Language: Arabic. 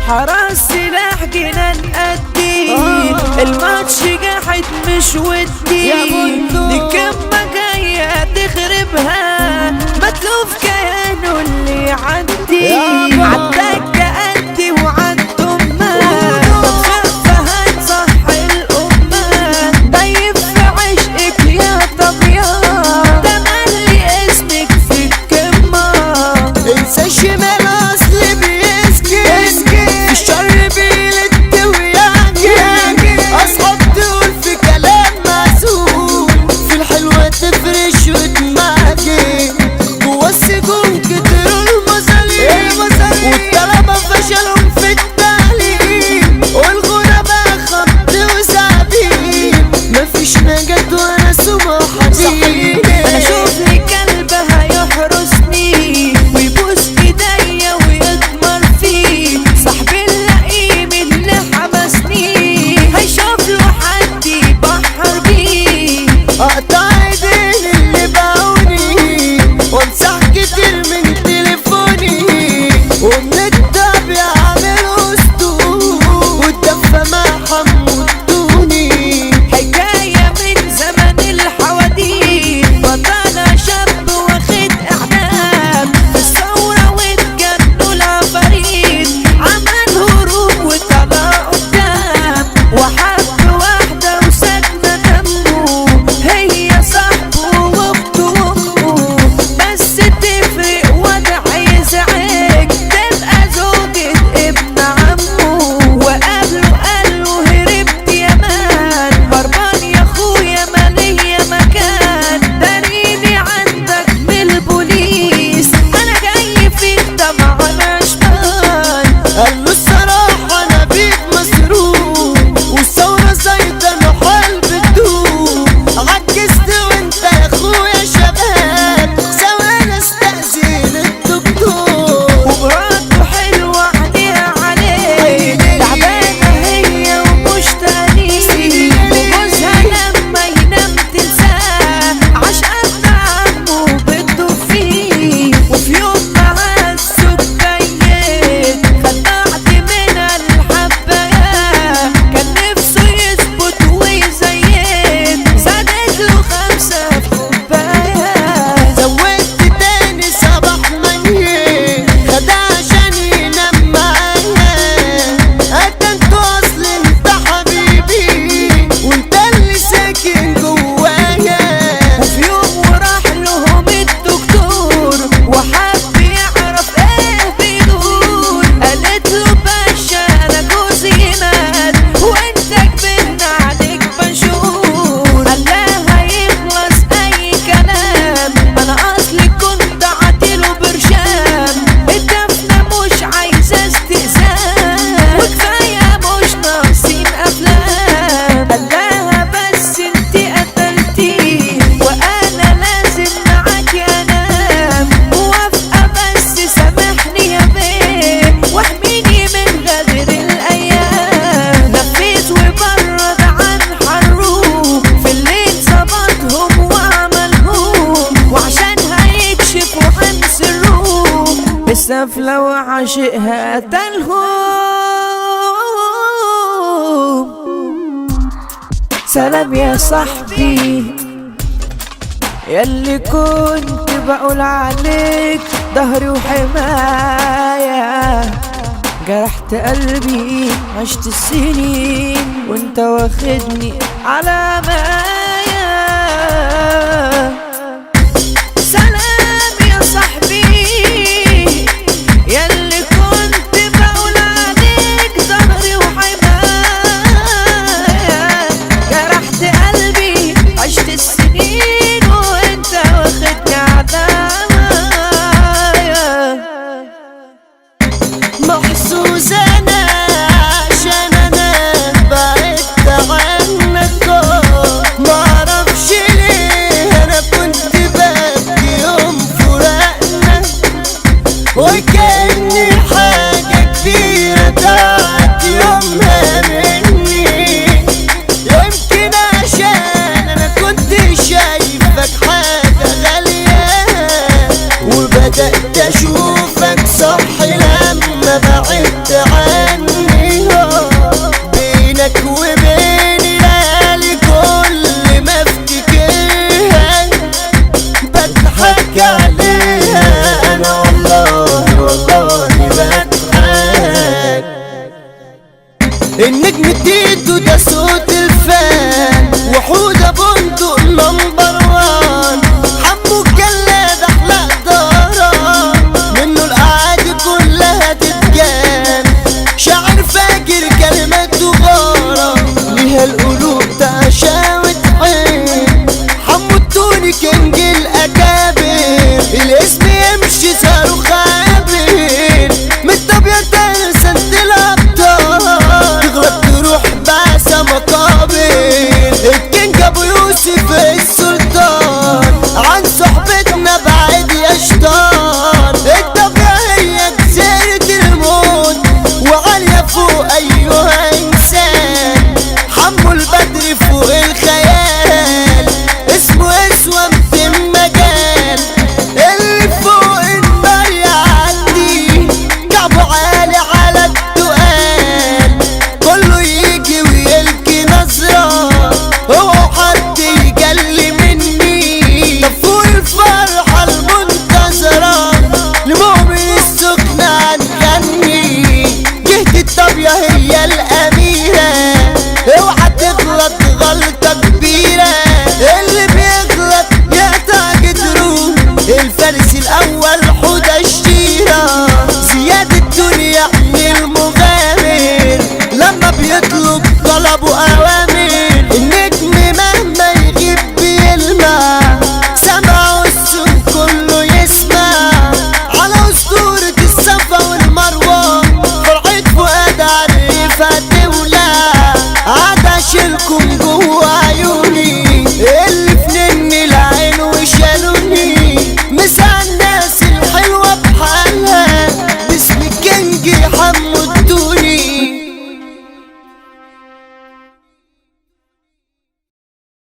حراس سلاح جنان قدي الماتش جاحد مش ودي دي كمة جاية تخربها متلوف كيانه اللي يعدي عداك قدي وعدهم السفلة وعاشقها قتلهم. سلام يا صاحبي ياللي كنت بقول عليك ظهري وحماية، جرحت قلبي عشت السنين وانت واخدني على مايا. سلام يا صاحبي ياللي كنت بقول عليك ظهري وحماية، جرحت قلبي عشت السنين وانت واخدني على مايا. محظوظ انا عشان انا بعدت عنك، معرفش ليه انا كنت ببكي يوم فراقنا، وكأني حاجة كبيرة ضاعت يومها مني. يمكن عشان انا كنت شايفك حاجة غالية، وبدأت اشوفك صح لما بعدت عني. منك